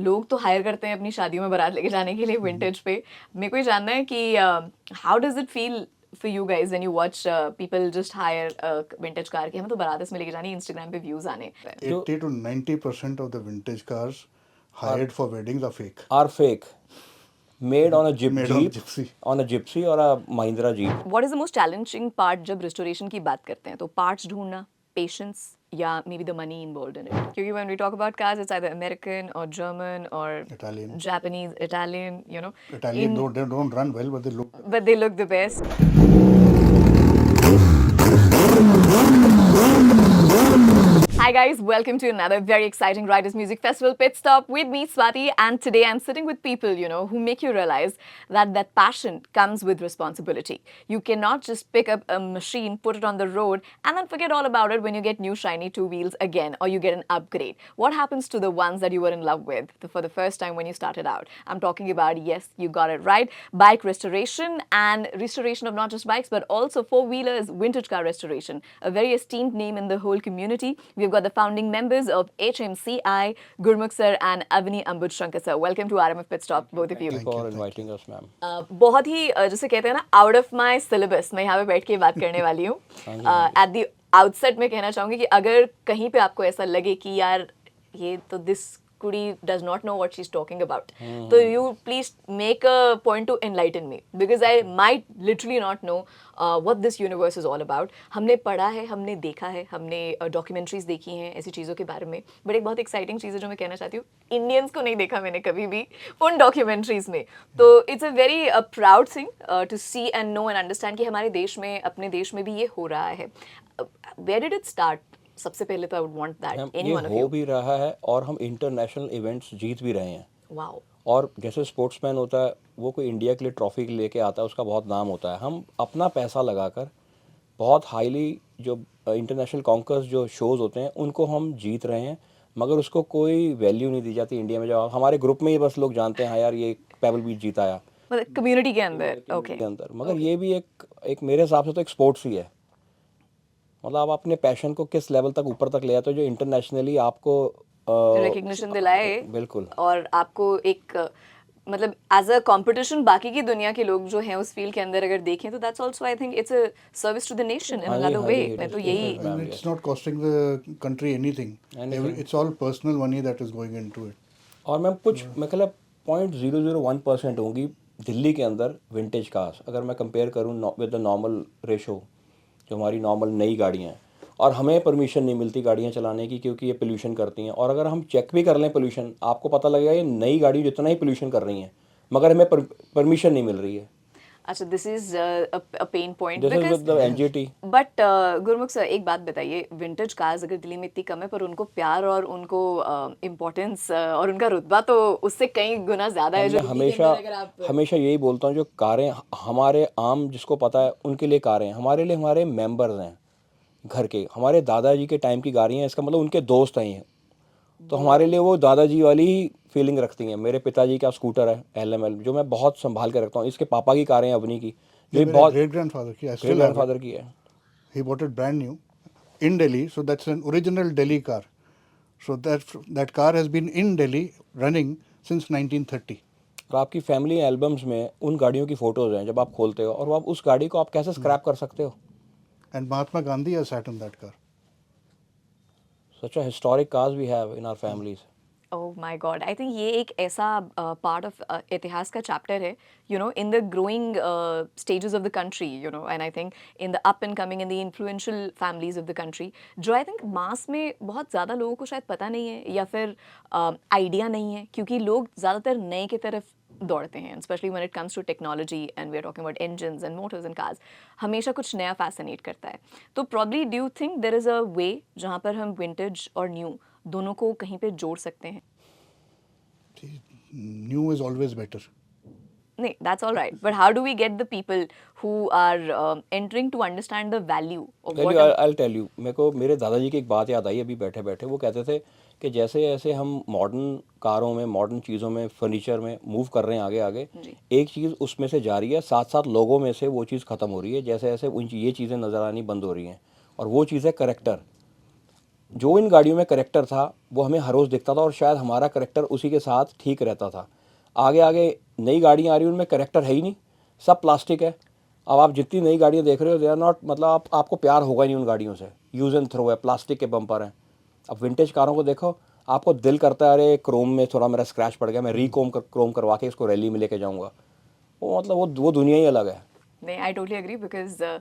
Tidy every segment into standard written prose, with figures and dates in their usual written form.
लोग तो हायर करते हैं अपनी शादियों में बारात लेके जाने के लिए विंटेज पे। मेरे को ये जानना है कि how does it feel for you guys when you watch people just hire a vintage car कि हमें तो बारात इसमें लेके जानी है, Instagram पे views आने। 80 to 90% of the vintage cars hired for weddings are fake. are fake, made on a Made on jeep, gypsy. on a gypsy or a Mahindra Jeep. What is the most challenging part जब restoration की बात करते हैं? तो parts ढूंढना, patience या maybe the money involved in it? क्योंकि when we talk about cars, it's either American or German or Italian. Japanese, Italian, you know. Italian they don't run well, but they look. But they look the best. Hi guys, welcome to another very exciting Riders Music Festival pit stop with me Swati, and today I'm sitting with people, you know, who make you realize that passion comes with responsibility. You cannot just pick up a machine, put it on the road and then forget all about it when you get new shiny two wheels again or you get an upgrade. What happens to the ones that you were in love with for the first time when you started out? I'm talking about, yes, you got it right, bike restoration, and restoration of not just bikes but also four-wheelers, vintage car restoration. A very esteemed name in the whole community. We've got the founding members of HMCI, Gurmukh sir and Avani Ambud Shankar sir. Welcome to RMF Pit Stop, both of you. Thank you for inviting us, ma'am. बहुत ही जैसे कहते हैं ना, out of my syllabus मैं यहाँ पे बैठ के बात करने वाली हूँ. एट द आउटसेट में कहना चाहूँगी कि अगर कहीं पे आपको ऐसा लगे कि यार ये तो दिस कुड़ी does not know what she's talking about, so you please make a point to enlighten me because I might literally not know what this universe is all about. हमने पढ़ा है, हमने देखा है, हमने डॉक्यूमेंट्रीज देखी हैं ऐसी चीज़ों के बारे में, बट एक बहुत एक्साइटिंग चीज़ है जो मैं कहना चाहती हूँ, इंडियंस को नहीं देखा मैंने कभी भी उन डॉक्यूमेंट्रीज में. तो it's a very proud thing to see and know and understand कि हमारे देश में, अपने देश में भी ये हो रहा है. Where did it start? सबसे पहले तो I would want that any one of you. हो भी रहा है और हम इंटरनेशनल इवेंट्स जीत भी रहे हैं. वाओ. और जैसे स्पोर्ट्समैन होता है वो कोई इंडिया के लिए ट्रॉफी लेके आता है, उसका बहुत नाम होता है. हम अपना पैसा लगाकर बहुत हाईली जो इंटरनेशनल कॉन्कर्स जो शोज़ होते हैं उनको हम जीत रहे हैं, मगर उसको कोई वैल्यू नहीं दी जाती इंडिया में. जो हमारे ग्रुप में ही बस लोग जानते हैं हाँ यार ये पेबल बीच जीता है, मतलब कम्युनिटी के अंदर. ओके. के अंदर. मगर ये भी एक मेरे हिसाब से तो एक स्पोर्ट्स ही है. मतलब आप अपने पैशन को किस लेवल तक ऊपर तक ले आते हो जो इंटरनेशनली आपको रिकग्निशन दिलाए. बिल्कुल. और आपको एक मतलब एज अ कंपटीशन बाकी की दुनिया के लोग जो हैं उस फील्ड के अंदर अगर देखें तो that's also I think it's a service to the nation in another way. मैं तो यही. And it's not costing the country anything. It's all personal money that is going into it. और मैम कुछ मैं कहला 0.001% होंगी दिल्ली के अंदर विंटेज कार्स, अगर मैं कंपेयर करूँ विद द नॉर्मल रेशो जो हमारी नॉर्मल नई गाड़ियाँ हैं. और हमें परमिशन नहीं मिलती गाड़ियाँ चलाने की क्योंकि ये पोल्यूशन करती हैं. और अगर हम चेक भी कर लें पोल्यूशन, आपको पता लगेगा ये नई गाड़ी जितना ही पोल्यूशन कर रही हैं, मगर हमें परमिशन नहीं मिल रही है. अच्छा, this is a pain point this is with the NGT. But Gurmukh sir एक बात बताइए, विंटेज कार्स अगर दिल्ली में इतनी कम है पर उनको प्यार और उनको इम्पोर्टेंस और उनका रुतबा तो उससे कई गुना ज़्यादा है. जो हमेशा यही बोलता हूँ जो कारें हमारे आम जिसको पता है उनके लिए कारें, हमारे लिए हमारे मेंबर्स हैं घर के. हमारे दादाजी के टाइम की गाड़ियाँ, इसका मतलब उनके दोस्त हैं ये, तो हमारे लिए वो दादाजी वाली ही फीलिंग रखती हैं. मेरे पिताजी का स्कूटर है LML जो मैं बहुत संभाल के रखता हूँ. इसके पापा की कारें हैं अवनी की, जो बहुत great grandfather की. ग्रेट ग्रैंडफादर की है. He bought it brand new in Delhi, so that's an original Delhi car. So that car has been in Delhi running since 1930. और आपकी फैमिली एल्बम्स में उन गाड़ियों की फ़ोटोज़ हैं जब आप खोलते हो, और वो आप उस गाड़ी को आप कैसे स्क्रैप कर सकते हो. And Mahatma Gandhi has sat in that car. Such a historic cars we have in our families. Oh my God, I think ये एक ऐसा पार्ट ऑफ इतिहास का चैप्टर है, you know, in the growing stages of the country, you know, and I think in the up and coming and the influential families of the country, जो I think मास में बहुत ज़्यादा लोगों को शायद पता नहीं है या फिर आइडिया नहीं है, क्योंकि लोग ज़्यादातर नए की तरफ दौड़ते हैं, specially when it comes to technology and we are talking about engines and motors and cars. हमेशा कुछ नया फैसिनेट करता है. तो probably do you think there is a way जहाँ पर हम विंटेज और न्यू दोनों को कहीं पे जोड़ सकते हैं? New is always better. नहीं, that's all right. But how do we get the people who are entering to understand the value of what? I'll tell you. मेरे को मेरे दादाजी की एक बात याद आई अभी बैठे बैठे. वो कहते थे कि जैसे जैसे हम मॉडर्न कारों में, मॉडर्न चीज़ों में, फर्नीचर में मूव कर रहे हैं आगे आगे, एक चीज़ उसमें से जा रही है, साथ साथ लोगों में से वो चीज़ ख़त्म हो रही है. जैसे जैसे ये चीज़ें नज़र आनी बंद हो रही हैं, और वो चीज़ है करेक्टर. जो इन गाड़ियों में करेक्टर था वो हमें हर रोज़ दिखता था और शायद हमारा करेक्टर उसी के साथ ठीक रहता था। आगे आगे नई गाड़ियाँ आ रही हैं, उनमें करेक्टर है ही नहीं, सब प्लास्टिक है। अब आप जितनी नई गाड़ियाँ देख रहे हो, दे आर नॉट, मतलब आपको प्यार होगा ही नहीं उन गाड़ियों से। यूज़ एंड थ्रो है, प्लास्टिक के बम्पर हैं। अब विंटेज कारों को देखो, आपको दिल करता है अरे क्रोम में थोड़ा मेरा स्क्रैच पड़ गया, मैं क्रोम करवा के इसको रैली में लेके जाऊँगा। वो मतलब वो दुनिया ही अलग है। नहीं, आई टोटली एग्री, बिकॉज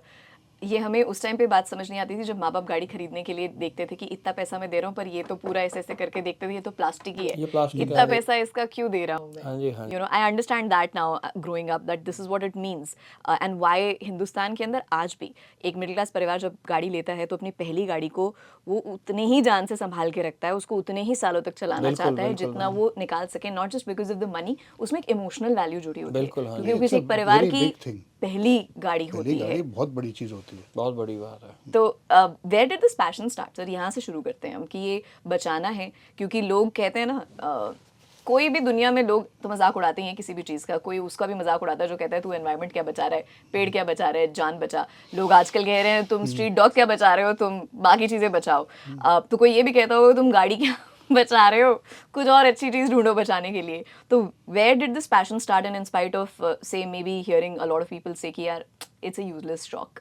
ये हमें उस टाइम पे बात समझ नहीं आती थी जब माँ बाप गाड़ी खरीदने के लिए देखते थे कि इतना पैसा मैं दे रहा हूँ, पर ये तो पूरा ऐसे ऐसे करके देखते थे ये तो प्लास्टिक ही ये है, प्लास्टिक इतना है। पैसा इसका क्यों दे रहा हूँ मैं। हाँ जी, हाँ जी। You know, I understand that now growing up, that this is what it means and why Hindustan के अंदर आज भी एक मिडिल क्लास परिवार जब गाड़ी लेता है तो अपनी पहली गाड़ी को वो उतने ही जान से संभाल के रखता है, उसको उतने ही सालों तक चलाना बिल्कुल, चाहता है बिल्कुल, जितना वो निकाल सके, not just because of the money, उसमें एक इमोशनल वैल्यू जुड़ी होती है, बिल्कुल, हाँ जी। क्योंकि It's किसी a एक परिवार very की big thing. पहली गाड़ी पहली होती है। गाड़ी बहुत बड़ी चीज़ होती है। बहुत बड़ी बात है। तो where did this passion start sir? यहाँ से शुरू करते हैं हम कि ये बचाना है, क्योंकि लोग कहते हैं ना कोई भी दुनिया में लोग तो मजाक उड़ाते ही हैं किसी भी चीज़ का, कोई उसका भी मजाक उड़ाता है जो कहता है तू एनवायरनमेंट क्या बचा रहा है, पेड़ क्या बचा रहा है, जान बचा। लोग आजकल कह रहे हैं तुम स्ट्रीट डॉग क्या बचा रहे हो, तुम बाकी चीज़ें बचाओ। तो कोई ये भी कहता होगा तुम गाड़ी क्या बचा रहे हो, कुछ और अच्छी चीज़ ढूंढो बचाने के लिए। तो where did this passion start and in spite of say maybe hearing a lot of people say कि यार इट्स अ यूजलेस शौक,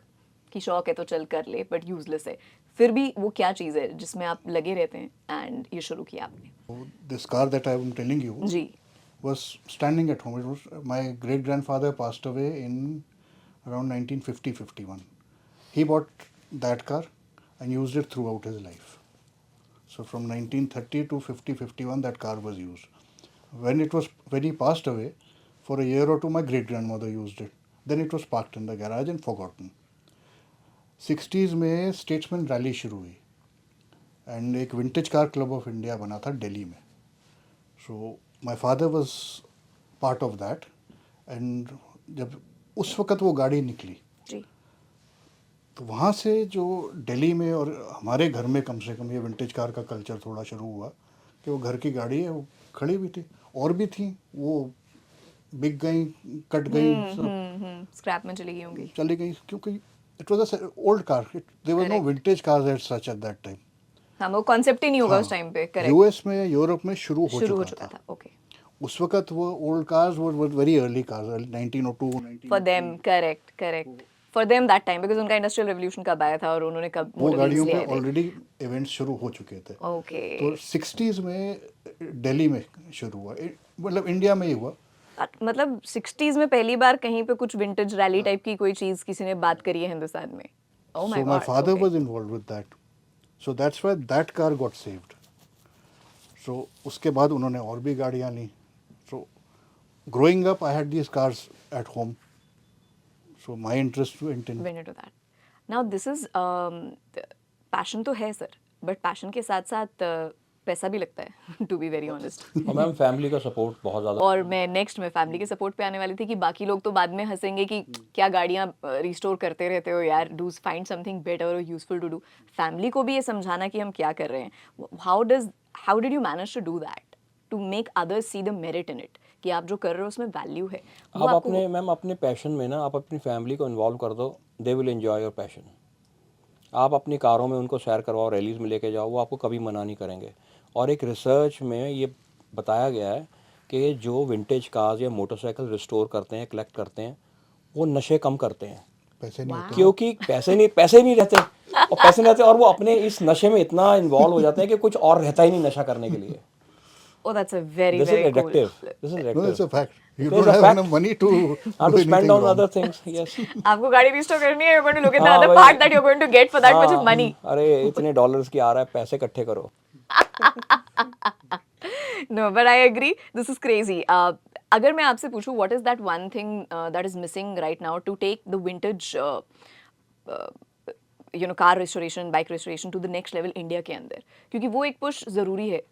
कि शौक है तो चल कर ले बट यूजलेस है, फिर भी वो क्या चीज़ है जिसमें आप लगे रहते हैं एंड ये शुरू किया आपने? This car that I am telling you ji. was standing at home. It was my great grandfather passed away in around 1950-51. He bought that car and used it throughout his life. So from 1930 to 50-51 that car was used. When he passed away, for a year or two my great grandmother used it. Then it was parked in the garage and forgotten. 60s में statesman rally शुरू हुई and एक vintage car club of India बना था दिल्ली में. So my father was part of that and जब उस वक़्त वो गाड़ी निकली जी। तो वहाँ से जो दिल्ली में और हमारे घर में कम से कम ये विंटेज कार का कल्चर थोड़ा शुरू हुआ कि वो घर की गाड़ी है, वो खड़ी भी थी और भी थी, वो बिक गई, कट गई, स्क्रैप में चली गई होंगी। चली गई क्योंकि it was a old car. There were no Correct. Vintage cars at such at that time. हाँ, वो कॉन्सेप्ट ही नहीं होगा उस टाइम पे। करेक्ट, यूएस में यूरोप में शुरू हो शुरू हो चुका चुका था. था। ओके, उस वक्त वो old cars were very early cars, 1902 for them, correct correct, for them that time, because उनका इंडस्ट्रियल रेवोल्यूशन कब आया था और उन्होंने कब वो मोटर गाड़ियों ले पे आए थे। ऑलरेडी इवेंट्स शुरू हो चुके थे. ओके, तो 60s में दिल्ली में शुरू हुआ, मतलब इंडिया में ही हुआ. मतलब 60s में पहली बार कहीं पे कुछ विंटेज रैली टाइप की कोई चीज किसी ने बात करी है हिंदुस्तान में। Oh my So God. my father was involved with that. So that's why that car got saved. So उसके बाद उन्होंने और भी गाड़ियाँ ली. So growing up I had these cars at home. So my interest went in. Went into that. Now this is passion तो है sir, but passion के साथ साथ पैसा भी लगता है टू बी वेरी ऑनेस्ट। और मैम फैमिली का सपोर्ट बहुत ज़्यादा। और मैं नेक्स्ट में फैमिली के सपोर्ट पे आने वाली थी कि बाकी लोग तो बाद में हंसेंगे कि क्या गाड़ियाँ रिस्टोर करते रहते हो यार, डू फाइंड समथिंग बेटर और यूजफुल टू डू। फैमिली को भी ये समझाना कि हम क्या कर रहे हैं, how did you manage to do that, to make others see the merit in it, कि आप जो कर रहे हो उसमें वैल्यू है। वो आप आपको अपने मैम अपने पैशन में ना आप अपनी फैमिली को इन्वॉल्व कर दो, they will enjoy your passion. आप अपनी कारों में उनको सैर करवाओ, रैलीज में लेके जाओ, वो आपको कभी मना नहीं करेंगे। और एक रिसर्च में ये बताया गया है कि जो विंटेज कार्स या मोटरसाइकिल रिस्टोर करते हैं, कलेक्ट करते हैं, वो नशे कम करते हैं, पैसे नहीं होते. क्योंकि पैसे नहीं रहते, और पैसे नहीं रहते और वो अपने इस नशे में इतना इन्वॉल्व हो जाते हैं कि कुछ और रहता ही नहीं नशा करने के लिए। Oh, that's a very, This is very cool. addictive. This is No, it's addictive. a fact. You It don't is a have fact. enough money to Have do to spend anything on wrong. other things. Yes. आपको गाड़ी restore करनी है, you're going to look at the हाँ, other वही। part that you're going to get for that much of हाँ, money. अरे इतने dollars की आ रहा है, पैसे इकट्ठे करो। No, but I agree. This is crazy. अगर मैं आपसे पूछूं, what is that one thing that is missing right now to take the vintage, car restoration, bike restoration to the next level India के अंदर, क्योंकि वो एक पुश ज़रूरी है।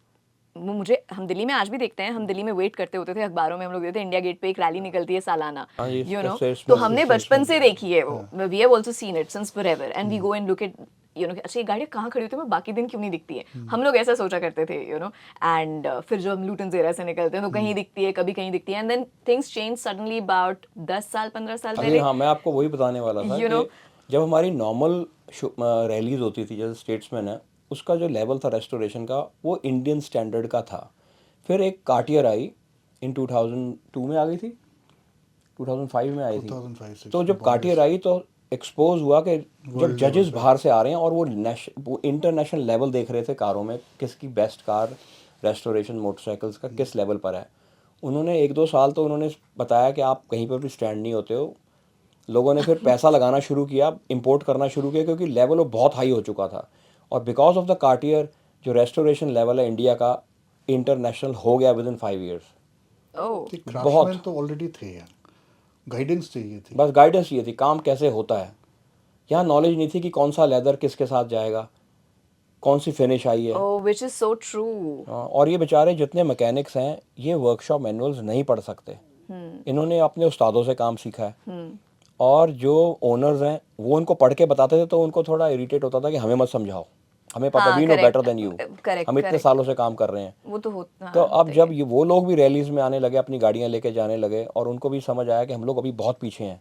वो मुझे, हम दिल्ली में आज भी देखते हैं, हम दिल्ली में वेट करते होते थे, अखबारों में हम लोग देखते हैं इंडिया गेट पे एक रैली निकलती है सालाना, हाँ, ये यू नो, स्टेट्स तो में- हमने बचपन से देखी है वो, we have also seen it since forever and we go and look at, you know, अच्छा ये गाड़ी कहाँ खड़ी होती है, मैं बाकी दिन क्यों नहीं दिखती है, हम लोग ऐसा सोचा करते थे, यू नो। एंड फिर जब हम लूटन ज़ेरा से निकलते हैं तो कहीं दिखती है, कभी कहीं दिखती है, and then things change suddenly about 10 साल 15 साल अरे पहले। हाँ, मैं आपको वही बताने वाला था You know? कि जब हमारी नॉर्मल रैलीज होती थी, जैसे स्टेट्समैन है, उसका जो लेवल था रेस्टोरेशन का वो इंडियन स्टैंडर्ड का था। फिर एक कार्टियर आई इन 2002 में आ गई थी, 2005 में आई थी। 2005-06 तो जब बॉम्बे कार्टियर आई तो एक्सपोज हुआ कि जब World जजेस level पे। बाहर से आ रहे हैं और वो इंटरनेशनल लेवल देख रहे थे कारों में, किसकी बेस्ट कार रेस्टोरेशन मोटरसाइकिल्स का किस लेवल पर है। उन्होंने 1-2 साल तो उन्होंने बताया कि आप कहीं पर भी स्टैंड नहीं होते हो। लोगों ने फिर पैसा लगाना शुरू किया, इंपोर्ट करना शुरू किया, क्योंकि लेवल वो बहुत हाई हो चुका था। और बिकॉज ऑफ द कार्टियर जो रेस्टोरेशन लेवल है इंडिया का इंटरनेशनल हो गया with in 5 years. Oh craftsman तो ऑलरेडी थे यार, गाइडेंस चाहिए थी। बस गाइडेंस ये थी, काम कैसे होता है। यहाँ नॉलेज नहीं थी कि कौन सा लेदर किसके साथ जाएगा, कौन सी फिनिश आई है। ओह व्हिच इज सो ट्रू। और ये बेचारे जितने मैकेनिक्स हैं ये वर्कशॉप मैनुअल्स नहीं पढ़ सकते। इन्होंने अपने उस्तादों से काम सीखा है। और जो ओनर्स हैं वो उनको पढ़ के बताते थे तो उनको थोड़ा इरिटेट होता था कि हमें मत समझाओ, हमें पता, हाँ we know correct better than you, correct हम इतने करेक्ट, सालों से काम कर रहे हैं। वो तो होता तो हाँ, अब जब ये वो लोग भी रैलीज में आने लगे, अपनी गाड़ियां लेके जाने लगे, और उनको भी समझ आया कि हम लोग अभी बहुत पीछे हैं,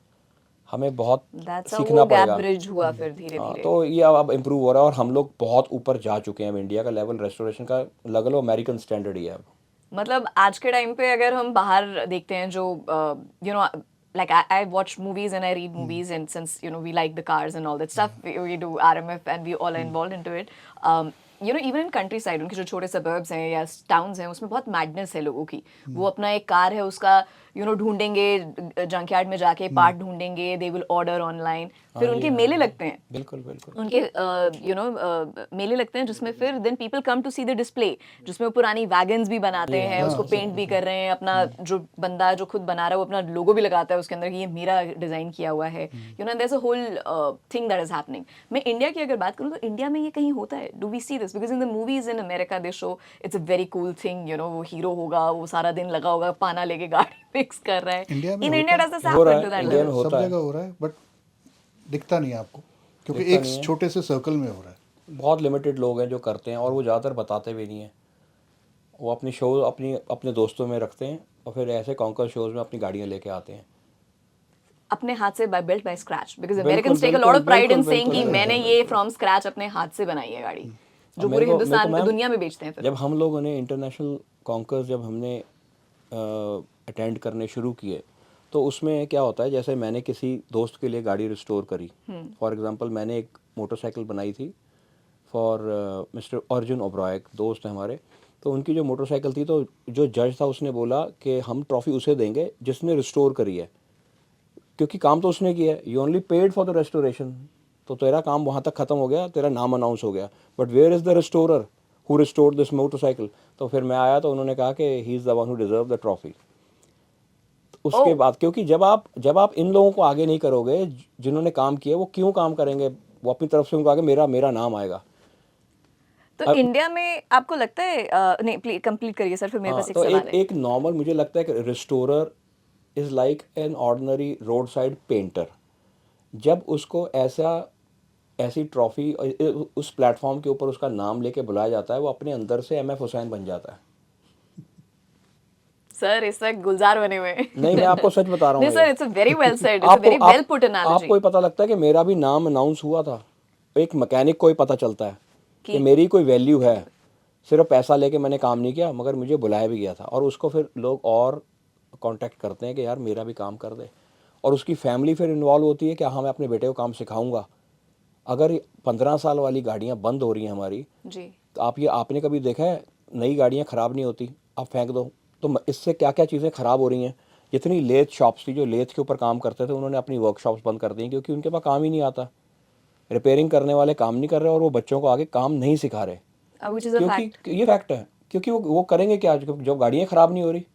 हमें बहुत दैट्स सीखना वो गैप पड़ेगा। ब्रिज हुआ फिर धीरे हाँ, धीरे। तो ये अब इम्प्रूव हो रहा है और हम लोग बहुत ऊपर जा चुके हैं। अब इंडिया का लेवल रेस्टोरेशन का लग लो अमेरिकन स्टैंडर्ड ही है अब। मतलब आज के टाइम पे अगर हम बाहर देखते हैं जो you know like I watch movies and I read movies and since we like the cars and all that stuff we do RMF and we all are involved into it even in countryside उनके जो छोटे suburbs हैं या towns हैं उसमें बहुत madness है लोगों की। वो अपना एक कार है उसका ढूंढेंगे जंकयार्ड में जाके पार्ट ढूंढेंगे, they will order online, फिर उनके मेले लगते हैं, बिल्कुल बिल्कुल। उनके मेले लगते हैं जिसमें फिर then people come to see the display, जिसमें वो पुरानी वैगन्स भी बनाते हैं, उसको पेंट भी कर रहे हैं, अपना जो बंदा जो खुद बना रहा है वो अपना लोगो भी लगाता है उसके अंदर कि ये मेरा डिजाइन किया हुआ है, there is a whole thing that is happening. मैं इंडिया की अगर बात करूं तो इंडिया में ये कहीं होता है? Do we see this? Because in the movies in America they show it's a very cool thing, वो हीरो होगा, वो सारा दिन लगा होगा पाना लेके गाड़ी फिक्स कर रहा है। इंडिया में इन होता इंडिया है। डज दिस हो रहा हैपन है, टू दैट इंडिया में लेवल? होता सब है। जगह हो रहा है बट दिखता नहीं है आपको, क्योंकि दिखता एक नहीं है। छोटे से सर्कल में हो रहा है। बहुत लिमिटेड लोग हैं जो करते हैं और वो ज़्यादातर बताते भी नहीं हैं। वो अपनी शो अपने दोस्तों में रखते हैं और फिर ऐसे कॉन्कर शोज में अपनी गाड़ियाँ लेके आते हैं। अपने हाथ से built by scratch because बिल्कुल, Americans take a lot बिल्कुल, of pride in बिल्कुल, saying कि बिल्कुल, मैंने बिल्कुल, ये बिल्कुल। from scratch अपने हाथ से बनाई है गाड़ी, जो अब पूरे मेरे को हिंदुस्तान मैम, दुनिया में बेचते हैं फिर। जब हम लोगों ने इंटरनेशनल कॉन्कर्स जब हमने अटेंड करने शुरू किए तो उसमें क्या होता है, जैसे मैंने किसी दोस्त के लिए गाड़ी रिस्टोर करी, फॉर एग्जांपल मैंने एक मोटरसाइकिल बनाई थी फॉर मिस्टर अर्जुन ओब्रॉय, एक दोस्त है हमारे। तो उनकी जो मोटरसाइकिल थी तो जो जज था उसने बोला कि हम ट्रॉफ़ी उसे देंगे जिसने रिस्टोर करी है, क्योंकि काम तो उसने किया है, you only paid for the restoration, तो तेरा काम वहाँ तक ख़त्म हो गया, तेरा नाम अनाउंस हो गया, but where is the restorer who restored this motorcycle. तो फिर मैं आया तो उन्होंने कहा कि he is the one who deserve the trophy. उसके बाद क्योंकि जब आप इन लोगों को आगे नहीं करोगे जिन्होंने काम किया, वो क्यों काम करेंगे, वो अपनी तरफ से उनको आगे मेरा नाम आएगा। तो इंडिया में आपको लगता है नहीं प्लीज कंप्लीट करिए सर, फिर मेरे हाँ, पास एक तो सवाल है। एक नॉर्मल मुझे लगता है कि restorer is like an ordinary road side painter. जब उसको ऐसी ट्रॉफी उस प्लेटफॉर्म के ऊपर उसका नाम लेके बुलाया जाता है, वो अपने अंदर से एम एफ हुसैन बन जाता है। सर इस वक्त गुलजार बने हुए हैं। नहीं, मैं आपको सच बता रहा हूँ। नहीं sir, it's a very well said, it's a very well put analogy. आपको ही पता लगता है कि मेरा भी नाम अनाउंस हुआ था, एक मैकेनिक को ही पता चलता है कि मेरी कोई वैल्यू है। सिर्फ पैसा लेके मैंने काम नहीं किया, मगर मुझे बुलाया भी गया था, और उसको फिर लोग और कांटेक्ट करते हैं कि यार मेरा भी काम कर दे, और उसकी फैमिली फिर इन्वॉल्व होती है कि हाँ मैं अपने बेटे को काम सिखाऊंगा। अगर 15 साल वाली गाड़ियाँ बंद हो रही हैं हमारी, जी तो आपने कभी देखा है नई गाड़ियाँ ख़राब नहीं होती, आप फेंक दो, तो इससे क्या क्या चीज़ें ख़राब हो रही हैं। जितनी लेथ शॉप्स थी जो लेथ के ऊपर काम करते थे, उन्होंने अपनी वर्कशॉप्स बंद कर दी क्योंकि उनके पास काम ही नहीं आता, रिपेयरिंग करने वाले काम नहीं कर रहे और वो बच्चों को आगे काम नहीं सिखा रहे। Which is a fact. क्योंकि ये फैक्ट है, क्योंकि वो करेंगे क्या जब गाड़ियाँ ख़राब नहीं हो रही।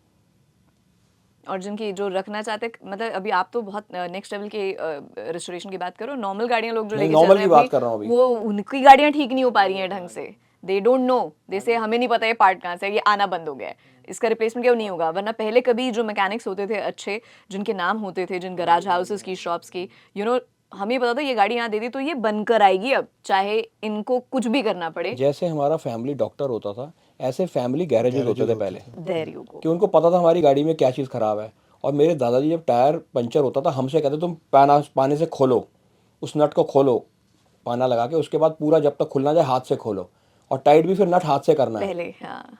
और जिनकी जो रखना चाहते, मतलब अभी आप तो बहुत नेक्स्ट लेवल के रेस्टोरेशन की बात करो, नॉर्मल गाड़ियां लोग जो नहीं, लेके चल normal रहे की हैं बात अपनी, कर रहा हूँ अभी। वो उनकी गाड़ियां ठीक नहीं हो पा रही हैं ढंग से, दे डोंट नो, दे से हमें नहीं पता ये पार्ट कहाँ से है, ये आना बंद हो गया है, इसका रिप्लेसमेंट क्यों नहीं होगा। वरना पहले कभी जो मैकेनिक्स होते थे अच्छे, जिनके नाम होते थे, जिन गराज हाउसेस की शॉप्स की, हमें पता था ये गाड़ी यहाँ दे दी तो ये बनकर आएगी, अब चाहे इनको कुछ भी करना पड़े। जैसे हमारा फैमिली डॉक्टर होता था, ऐसे फैमिली गैरेजेस होते थे पहले, देयर यू गो। कि उनको पता था हमारी गाड़ी में क्या चीज़ ख़राब है। और मेरे दादाजी जब टायर पंचर होता था, हमसे कहते तुम पाने से खोलो, उस नट को खोलो पाना लगा के, उसके बाद पूरा जब तक खुलना जाए हाथ से खोलो। और टाइट भी फिर नट हाथ से करना है। पहले हाँ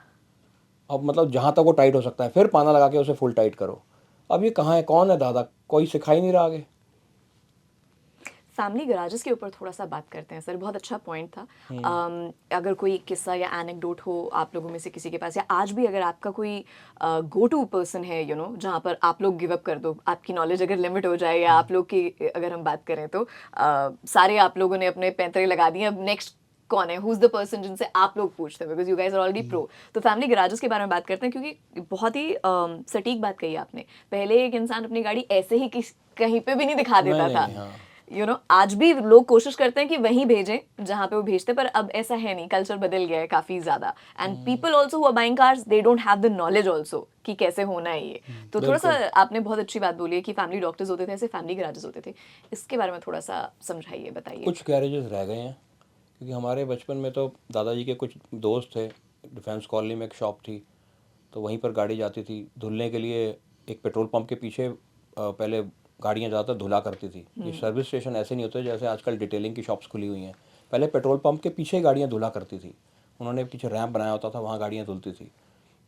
अब मतलब जहाँ तक वो टाइट हो सकता है, फिर पाना लगा के उसे फुल टाइट करो। अब ये कहाँ है, कौन है दादा, कोई सिखा ही नहीं रहा आगे। फैमिली गराजेस के ऊपर थोड़ा सा बात करते हैं सर, बहुत अच्छा पॉइंट था। अगर कोई किस्सा या एनेक्डोट हो आप लोगों में से किसी के पास, या आज भी अगर आपका कोई गो टू पर्सन है यू नो जहाँ पर आप लोग गिव अप कर दो, आपकी नॉलेज अगर लिमिट हो जाए या आप लोग की अगर हम बात करें तो सारे आप लोगों ने अपने पैंतरे लगा दिए, अब नेक्स्ट कौन है, हु इज द पर्सन जिनसे आप लोग पूछते हैं, because you guys are already pro. तो फैमिली गराजेस के बारे में बात करते हैं, क्योंकि बहुत ही सटीक बात कही आपने। पहले एक इंसान अपनी गाड़ी ऐसे ही कहीं पे भी नहीं दिखा देता नहीं, था, हाँ। यू नो आज भी लोग कोशिश करते हैं कि वहीं भेजें जहां पे वो भेजते हैं, पर अब ऐसा है नहीं, कल्चर बदल गया है काफी ज्यादा। And people also who are buying cars they don't have the knowledge also कि कैसे होना है ये। तो थोड़ा सा आपने बहुत अच्छी बात बोली है कि फैमिली डॉक्टर्स होते थे, ऐसे फैमिली गैराजेस होते थे, इसके बारे में थोड़ा सा समझाइए, बताइए। कुछ गैरेजेस रह गए हैं, क्योंकि हमारे बचपन में तो दादाजी के कुछ दोस्त थे, डिफेंस कॉलोनी में एक शॉप थी, तो वहीं पर गाड़ी जाती थी धुलने के लिए। एक पेट्रोल पंप के पीछे पहले गाड़ियाँ ज़्यादातर धुला करती थी। ये सर्विस स्टेशन ऐसे नहीं होते जैसे आजकल डिटेलिंग की शॉप्स खुली हुई हैं। पहले पेट्रोल पंप के पीछे गाड़ियाँ धुला करती थी, उन्होंने पीछे रैंप बनाया होता था, वहाँ गाड़ियाँ धुलती थी।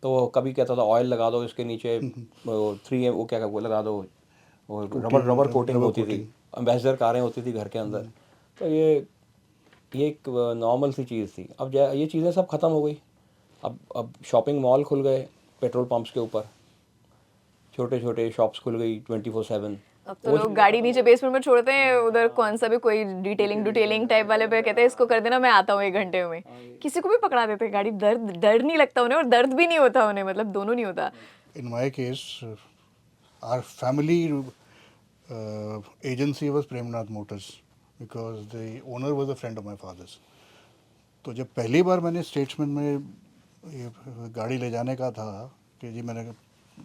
तो कभी कहता था ऑयल लगा दो इसके नीचे, वो 3M वो क्या वो लगा दो, वो रबर कोटिंग होती थी, एम्बेसडर कारें होती थी घर के अंदर। तो ये एक नॉर्मल सी चीज़ थी। अब ये चीज़ें सब ख़त्म हो गई। अब शॉपिंग मॉल खुल गए पेट्रोल पंप्स के ऊपर, छोटे छोटे शॉप्स खुल गई 24/7। अब तो लोग गाड़ी नीचे बेसमेंट में छोड़ते हैं, उधर कौन सा भी कोई डिटेलिंग टाइप वाले पे कहते हैं इसको कर देना, मैं आता हूँ 1 घंटे में। किसी को भी पकड़ा देते हैं गाड़ी, डर नहीं लगता उन्हें और दर्द भी नहीं होता उन्हें, मतलब दोनों नहीं होता। In my case, our family agency was Premnath Motors because the owner was a friend of my father's. तो जब पहली बार मैंने स्टेट्समैन में ये गाड़ी ले जाने का था कि जी मैंने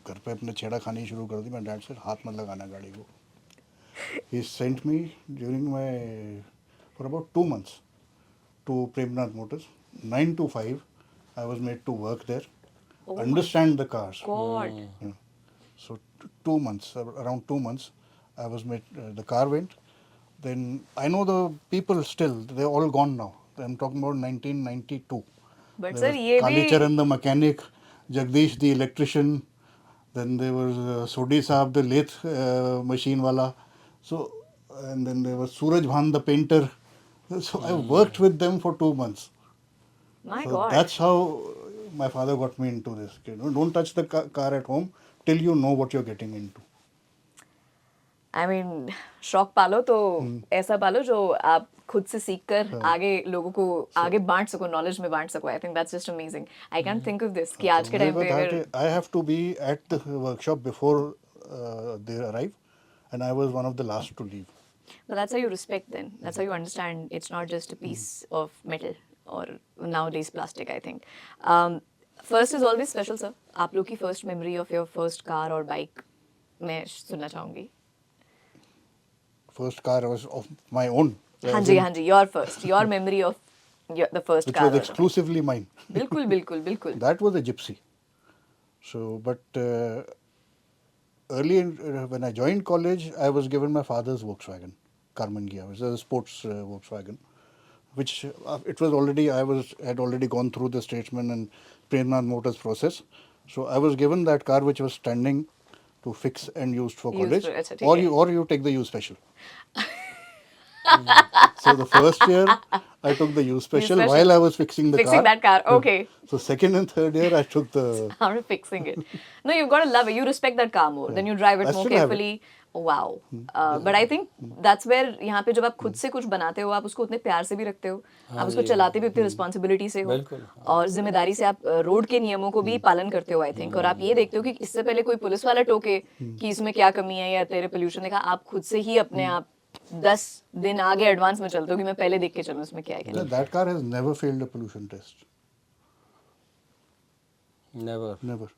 घर पे अपने छेड़ा खानी शुरू कर दी, मैं डैड से हाथ मत लगाना गाड़ी को। He sent me during my for about 2 months to Premnath Motors. 9 to 5 I was made to work there, understand the cars. God Yeah. So 2 months, around 2 months, I was made. The car went. Then I know the people still. They're all gone now. I'm talking about 1992. But There sir was ये भी Kalicharan the mechanic, Jagdish the electrician. Then there was Sodi Saab the lathe machine wala. So and then there was Suraj Bhan the painter. So I worked with them for 2 months. My So God. that's how my father got me into this. You know, don't touch the car at home till you know what you're getting into. I mean शौक पालो तो ऐसा पालो जो आप खुद से सीख कर आगे लोगों को आगे बांट सको, नॉलेज में बांट सको। I think that's just amazing. I can't think of this कि आज के मेरे टाइम को पे था अगर कि I have to be at the workshop before they arrive, and I was one of the last to leave. but that's how you respect then, that's how you understand it's not just a piece of metal or nowadays plastic, I think. First is always special sir, आप लोग की first memory of your first car or bike मैं सुनना चाहूंगी। First car was of my own. हाँ जी हाँ जी, your first, your memory of the first Which car was or the bike. exclusively mine. बिल्कुल बिल्कुल बिल्कुल। That was a Gypsy. So, but early when I joined college, I was given my father's Volkswagen, Karmann Ghia, which is a sports Volkswagen, which it was already, had already gone through the Statesman and Premnath Motors process. So I was given that car which was standing to fix and used for Used college, for- अच्छा, ठीक or है। you take the U special. So the first year I took the U special special. while I was fixing the Fixing car. that car, okay. So second and third year I took the. I'm fixing it. No, you've got to love it. You respect that car more. Then you drive it I more still have it. carefully. Wow. But I think that's where यहाँ पे जब आप खुद से कुछ बनाते हो, आप उसको उतने प्यार से भी रखते हो, आप उसको चलाते भी उतनी रिस्पॉन्सिबिलिटी से हो, बिल्कुल। और जिम्मेदारी से आप रोड के नियमों को भी पालन करते हो आई थिंक। और आप ये देखते हो कि इससे पहले कोई पुलिस वाला टोके कि इसमें क्या कमी है या तेरे पोल्यूशन देखा, आप खुद से ही अपने आप 10 दिन आगे एडवांस में चलते हो कि मैं पहले देख के चलूँ इसमें क्या है क्या नहीं। That car has never failed a pollution test. Never. Never.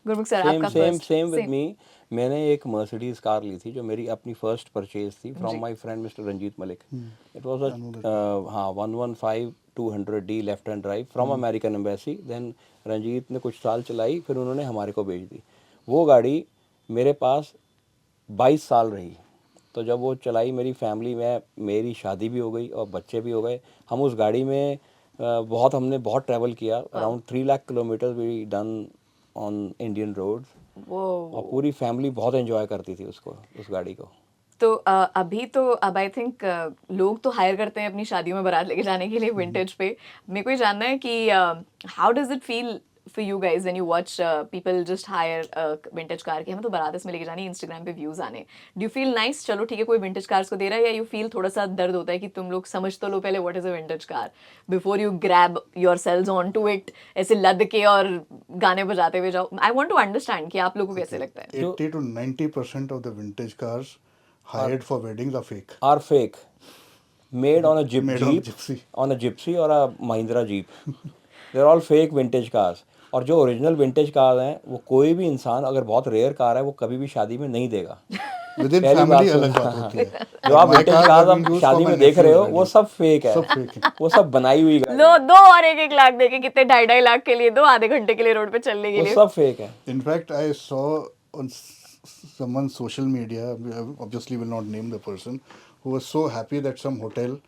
Gurmukh sir same आपका same first- same with same. Me. मैंने एक मर्सिडीज कार ली थी जो मेरी अपनी फर्स्ट परचेज थी from my friend mister Ranjit Malik. It was हाँ 115-200D left hand drive from American embassy. Then Ranjit ने कुछ साल चलाई, फिर उन्होंने हमारे को बेच दी। वो गाड़ी मेरे पास 22 साल रही। तो जब वो चलाई मेरी फैमिली में, मेरी शादी भी हो गई और बच्चे भी हो गए। हम उस गाड़ी में बहुत हमने बहुत ट्रैवल किया, around 3 lakh kilometre we done on Indian roads, वो और पूरी फैमिली बहुत एंजॉय करती थी उसको, उस गाड़ी को। तो अभी तो अब आई थिंक लोग तो हायर करते हैं अपनी शादियों में बारात लेके जाने के लिए विंटेज पे। मेरे को ये जानना है कि how does it feel for you guys when you watch people just hire vintage car की हमें तो बारात इसमें लेके जानी है, इंस्टाग्राम पे व्यूज आने। डू यू फील नाइस, चलो ठीक है कोई विंटेज कार्स को दे रहा है, या यू फील थोड़ा सा दर्द होता है कि तुम लोग समझ तो लो पहले what is a vintage car before you grab yourselves on to it, ऐसे लद के और गाने बजाते हुए जाओ। आई वांट टू अंडरस्टैंड कि आप लोगों को कैसे लगता है। 80 to 90% of the vintage cars hired for weddings are fake. Are fake, made on a jeep Made on jeep, gypsy. On a gypsy और a Mahindra jeep, they are all fake vintage cars. और जो original vintage car हैं वो कोई भी इंसान, अगर बहुत रेयर कार है, वो कभी भी शादी में नहीं देगा। Within पहली family बात अलग तो- बात होती है. जो आप My vintage cars cars are आप being used शादी for में my देख रहे हो nephew's वो wedding. सब फेक है, सब fake है. वो सब बनाई हुई गाड़ी, लो दो और 1-1 लाख देके कितने 2.5 लाख के लिए दो, आधे घंटे के लिए रोड पे चलने के वो लिए। सब फेक है। In fact, I saw on someone's social media, I obviously will not name the person, who was so happy that some hotel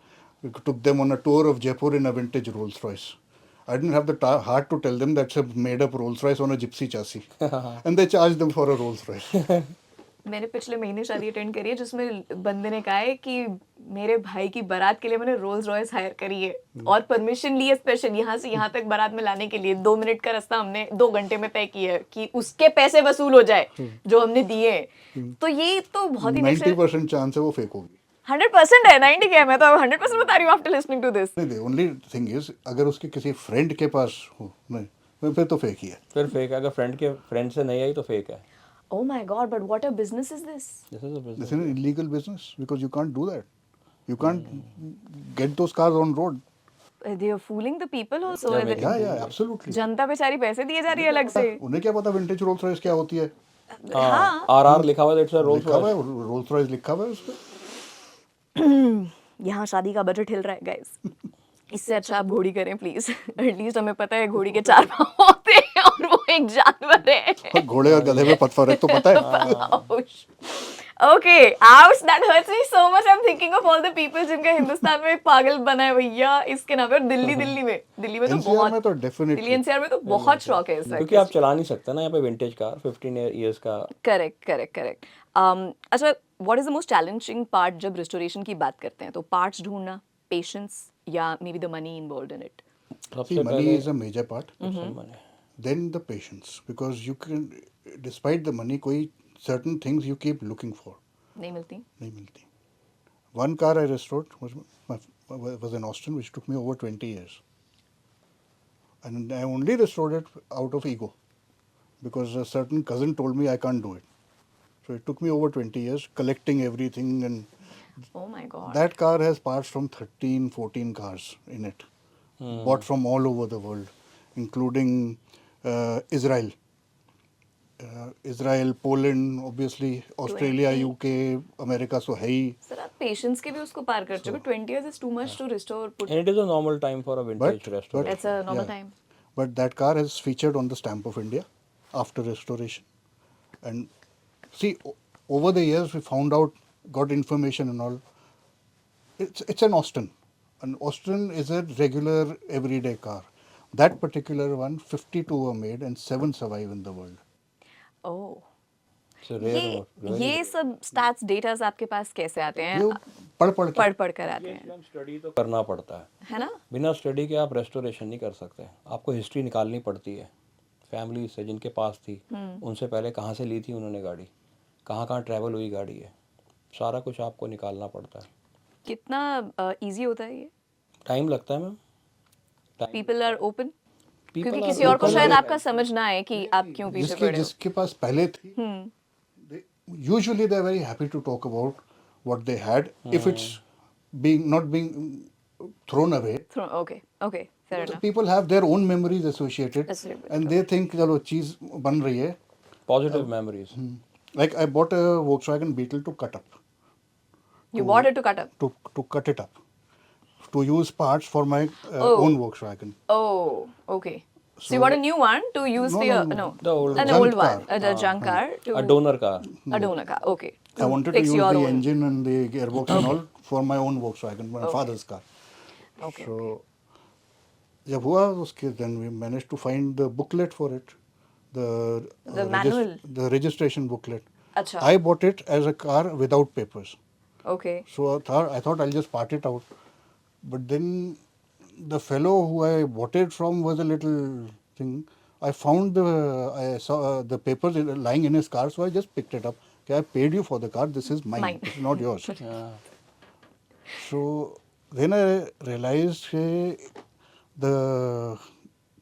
took them on a tour of Jaipur in a vintage Rolls Royce. I didn't have the heart to tell them that's a made up Rolls Royce on a gypsy chassis. And they charged them for a Rolls Royce. मैंने पिछले महीने शादी attend करी है जिसमें बंदे ने कहा है कि मेरे भाई की बारात के लिए मैंने रोल्स रॉयस हायर करी है और परमिशन ली है स्पेशल यहाँ से यहाँ तक बारात में लाने के लिए। 2 मिनट का रास्ता हमने 2 घंटे में तय किया है कि उसके पैसे वसूल हो जाए जो हमने दिए हैं। तो ये तो बहुत ही 90% chance है वो fake होगी. 100% है, 90 क्या है, मैं तो 100% बता रही हूँ आफ्टर लिसनिंग टू दिस। नहीं, the only thing is अगर उसके किसी फ्रेंड के पास हो, नहीं, फिर तो फेक ही है. फिर फेक है, अगर फ्रेंड से नहीं आई तो फेक है। Oh my God, but what a business is this? This is a business. This is an illegal business because you can't do that. You can't get those cars on road. They are fooling the people also. They're making- Yeah, absolutely. जनता बेचारी पैसे दिए जा रही है अलग से। उन्हें क्या पता विंटेज रोल्स रॉयस क्या होती है? हाँ, आर लिखा हुआ है, इट्स अ रोल्स लिखा हुआ रॉयस। है, रोल्स रॉयस लिखा हुआ है उस पे. यहाँ शादी का बजट हिल रहा है गाइस। इससे अच्छा आप घोड़ी करें प्लीज। एटलीस्ट हमें पता है घोड़ी के 4 पाँव होते हैं और वो एक जानवर है। और घोड़े और गधे में फर्क तो पता है. Okay, ouch, that hurts me so much. I'm thinking of all the people जिनका हिंदुस्तान में एक पागल बना है भैया इसके नाम पे। और दिल्ली में तो NCR बहुत, में तो definitely. दिल्ली NCR में तो बहुत शौक है इस वक्त। क्योंकि आप चला नहीं सकते ना यहाँ पे विंटेज कार 15 इयर्स का। करेक्ट। अच्छा, what is the most challenging part जब रिस्टोरेशन की बात करते हैं? तो पार्ट्स ढूंढना, पेशेंस, या may be the money involved in it? सबसे See, money पहले is a major part. money। Then the patience, because you can, despite the money, कोई certain things you keep looking for नहीं मिलती। नहीं मिलती. One car I restored was in Austin, which took me over 20 years, and I only restored it out of ego, because a certain cousin told me I can't do it. So it took me over 20 years collecting everything, and Oh my God. that car has parts from 13, 14 cars in it, bought from all over the world, including Israel. Israel, Poland, obviously, Australia, 20. UK, America, so है ही. Sir आप patience के भी उसको पार कर चुके। 20 years is too much to restore, put, and it is a normal time for a vintage restaurant. that's a normal Yeah. time. But that car has featured on the stamp of India after restoration. And see, over the years we found out, got information and all. It's an Austin. An Austin is a regular everyday car. That particular one, 52 were made and 7 survive in the world. Oh. So rare ये सब stats datas आपके पास कैसे आते हैं? ये पढ़ के पढ़ कर आते हैं, स्टडी तो करना पड़ता है है ना? बिना स्टडी के आप रेस्टोरेशन नहीं कर सकते। आपको हिस्ट्री निकालनी पड़ती है फैमिली से, जिनके पास थी उनसे पहले कहाँ से ली थी उन्होंने गाड़ी, कहाँ कहाँ ट्रैवल हुई गाड़ी है, सारा कुछ आपको निकालना पड़ता है। कितना इजी होता है ये? टाइम लगता है ma'am. People are open, People क्योंकि are किसी और को open शायद है। आपका समझ ना आए कि आप क्यों पीछे पड़े हो। जिसके पास पहले थी, usually they are very happy to talk about what they had if it's not being thrown away. Okay, fair So enough. people have their own memories associated, Associated, and they think चलो चीज बन रही है. Positive memories. Like I bought a Volkswagen Beetle to cut up, You bought it to cut up. to cut it up, to use parts for my Oh. own Volkswagen. Oh, okay. So you bought a new one to use No, for no, your no. The old an one. old Junk one, car. a junk car to a donor का। a donor car. Okay. I wanted to fix use your the own. engine and the gearbox and all for my own Volkswagen, my father's car. Okay. So जब हुआ उसके then we managed to find the booklet for it, the The manual? the registration booklet. अच्छा. I bought it as a car without papers. Okay. So I thought I'll just part it out. But then the fellow who I bought it from was a little thing. I found I saw the papers lying in his car, so I just picked it up. Okay, I paid you for the car. This is mine. Mine. This is not yours. हाँ, So then I realized the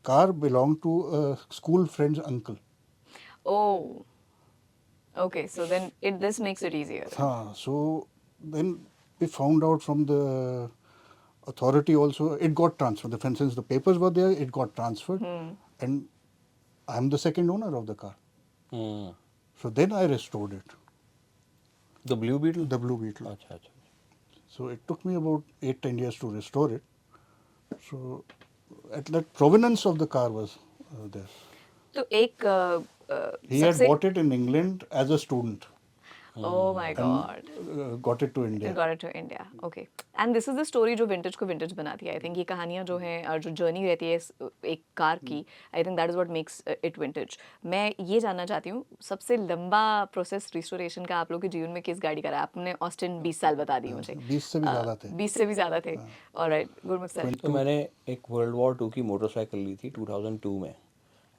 car belonged to a school friend's uncle. Oh. Okay, so then this makes it easier. So then we found out from the authority also, it got transferred. Since the papers were there, it got transferred. And I'm the second owner of the car. Hmm, So then I restored it, The Blue Beetle? the Blue Beetle. अच्छा अच्छा. So it took me about 8-10 years to restore it. So at that provenance of the car was there. तो एक He had bought it in England as a student. Oh my God. Got it to India. Got it to India. Okay. And this is the story जो vintage को vintage बनाती है. I think ये कहानियाँ जो हैं और जो journey रहती है एक कार की, I think that is what makes it vintage. मैं ये जानना चाहती हूँ सबसे लंबा प्रोसेस रिस्टोरेशन का आप लोग के जीवन में किस गाड़ी का रहा? आपने ऑस्टिन 20 साल बता दिए मुझे. 20 से भी ज़्यादा थे. 20 से भी ज़्यादा थे. Alright, गुरमुख सर. तो मैंने एक वर्ल्ड वॉर 2 की मोटरसाइकिल ली थी 2002 में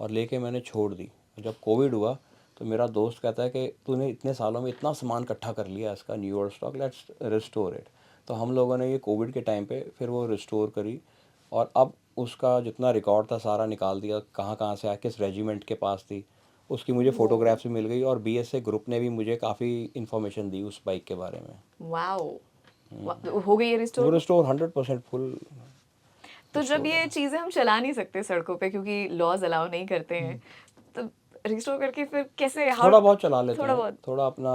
और लेके मैंने छोड़ दी. जब कोविड हुआ तो मेरा दोस्त कहता है कि तूने इतने सालों में इतना सामान इकट्ठा कर लिया इसका newer stock, let's restore it. तो हम लोगों ने ये कोविड के टाइम पे फिर वो रिस्टोर करी और अब उसका जितना रिकॉर्ड था सारा निकाल दिया, कहाँ कहाँ से आया, किस रेजिमेंट के पास थी, उसकी मुझे फ़ोटोग्राफ्स भी मिल गई और BSA ग्रुप ने भी मुझे काफ़ी इन्फॉर्मेशन दी उस बाइक के बारे में. Wow. हो गई ये वो रिस्टोर? Restore 100% full. तो जब ये चीज़ें हम चला नहीं सकते सड़कों पे क्योंकि लॉज अलाउ नहीं करते हैं, तो रिस्टोर करके फिर कैसे? थोड़ा बहुत चला लेते थोड़ा हैं, बहुत. थोड़ा अपना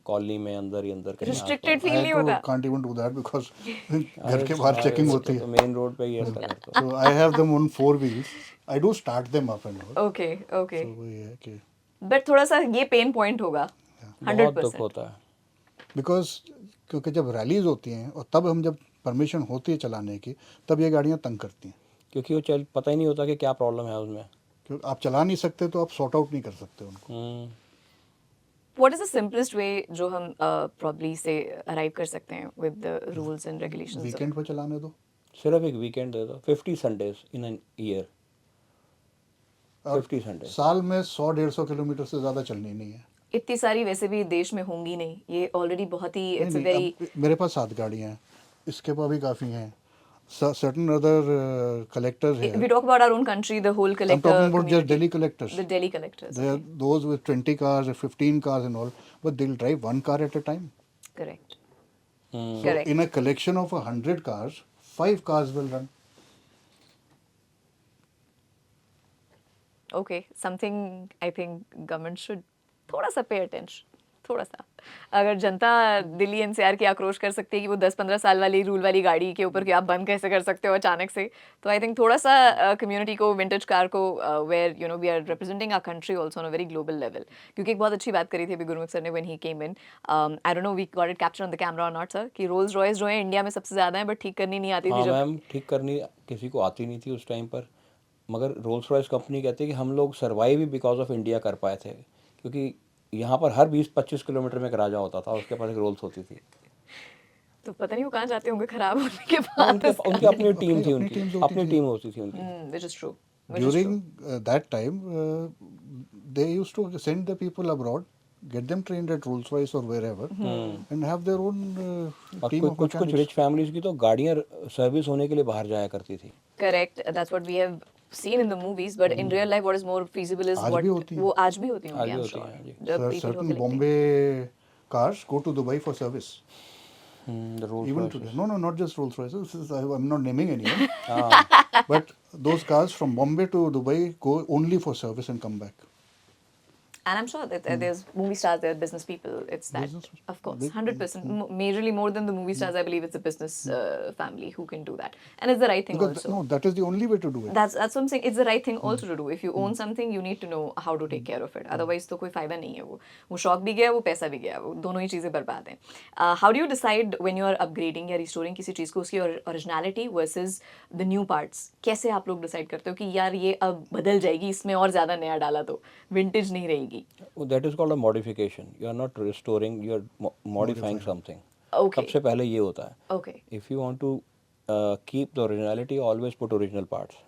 कॉलोनी में अंदर ही अंदर कहीं Restricted feel I नहीं होता? can't even do that because घर के बाहर checking होती है. तो मेन रोड पे ही ऐसा करता हूँ. So I have them on 4 wheels. I do start them up and all. Okay, okay. So वही है कि बट थोड़ा सा ये पेन पॉइंट होगा. बहुत दुख 100%. होता है. because क्योंकि जब रैलीज होती हैं और तब हम जब परमिशन होती है चलाने की तब ये गाड़ियाँ तंग करती हैं. क्योंकि वो पता ही नहीं होता कि क्या प्रॉब्लम है उसमें. क्योंकि आप चला नहीं सकते तो आप सॉर्ट आउट नहीं कर सकते उनको. What is the simplest way जो हम probably से arrive कर सकते हैं with the rules and regulations? Weekend पे चलाने दो. सिर्फ एक वीकेंड दे दो. 50 संडेज इन एन ईयर. और 50 संडेज. साल में 100-150 किलोमीटर से ज़्यादा चलनी नहीं है. इतनी सारी वैसे भी देश में होंगी नहीं. ये ऑलरेडी बहुत ही नहीं, इट्स अ नहीं, वेरी. अब मेरे पास 7 गाड़ियाँ हैं. इसके पास भी काफ़ी हैं. Certain other collectors here. We talk about our own country, the whole I'm collector. talking about just community. Delhi collectors. The Delhi collectors. They are Okay. those with 20 cars or 15 cars and all, but they'll drive one car at a time. Correct. Hmm. So Correct. in a collection of 100 cars, 5 cars will run. Okay, something I think government should थोड़ा सा pay attention. थोड़ा सा. अगर जनता Delhi NCR की आक्रोश कर सकती है कि वो 10-15 साल वाली रूल वाली गाड़ी के ऊपर कि आप बंद कैसे कर सकते हो अचानक से, तो आई थिंक थोड़ा सा कम्युनिटी को विंटेज कार को where you know we are representing our country also on a very global level. क्योंकि एक बहुत अच्छी बात करी थी अभी गुरमुख सर ने when he came in. I don't know we got it capture on the camera और नॉट सर कि रोल्स रॉयस जो है इंडिया में सबसे ज़्यादा है बट ठीक करनी नहीं आती थी हाँ जब. मैम, ठीक करनी किसी को आती नहीं थी उस टाइम पर. मगर रोल्स रॉयस कंपनी कहती है कि हम लोग survive he because of India कर पाए थे. क्योंकि यहाँ पर हर 20-25 किलोमीटर में एक राजा होता था, उसके पास एक रोल्स होती थी. तो पता नहीं वो कहाँ जाते होंगे खराब होने के हाँ, बाद. उनकी अपनी टीम थी, अपनी उनकी teams होती अपनी थी. टीम होती थी उनकी. Which is true. During that time, they used to send the people abroad, get them trained at Rolls-Royce or wherever, and have their own और team of कुछ mechanics. रिच फैमिलीज की तो गाड़ियाँ सर्विस होने के लिए बाहर जाया करती थी. Correct. That's what we have seen in the movies, but in real life, what is more feasible is आज what भी होती हैं. वो आज भी होती होंगी, आज भी I'm होती sure. हैं, जी. जब people Certain को collecting. Bombay cars go to Dubai for service. The Rolls Even Royces. today. No, not just Rolls-Royce. I'm not naming anyone. हाँ, But those cars from Bombay to Dubai go only for service and come back. And I'm sure that there's movie stars, there are business people. It's that, Business- of course, big- 100%. Majorly more than the movie stars, I believe it's a business family who can do that, and it's the right thing Because also. no, that is the only way to do it. That's what I'm saying. It's the right thing also to do. If you own something, you need to know how to take care of it. Otherwise, तो कोई फायदा नहीं है वो शौक भी गया, वो पैसा भी गया, वो दोनों ही चीज़ें बर्बाद हैं. How do you decide when you are upgrading या restoring किसी चीज़ को उसकी originality versus the new parts? कैसे आप लोग decide करते हो कि यार ये अब बदल जाएगी, इसमें और ज़्यादा नया डाला तो vintage नहीं रहेगी? That is called a modification. You are not restoring, you are modifying something. Okay. सबसे पहले ये होता है. Okay. If you want to keep the originality, always put original parts.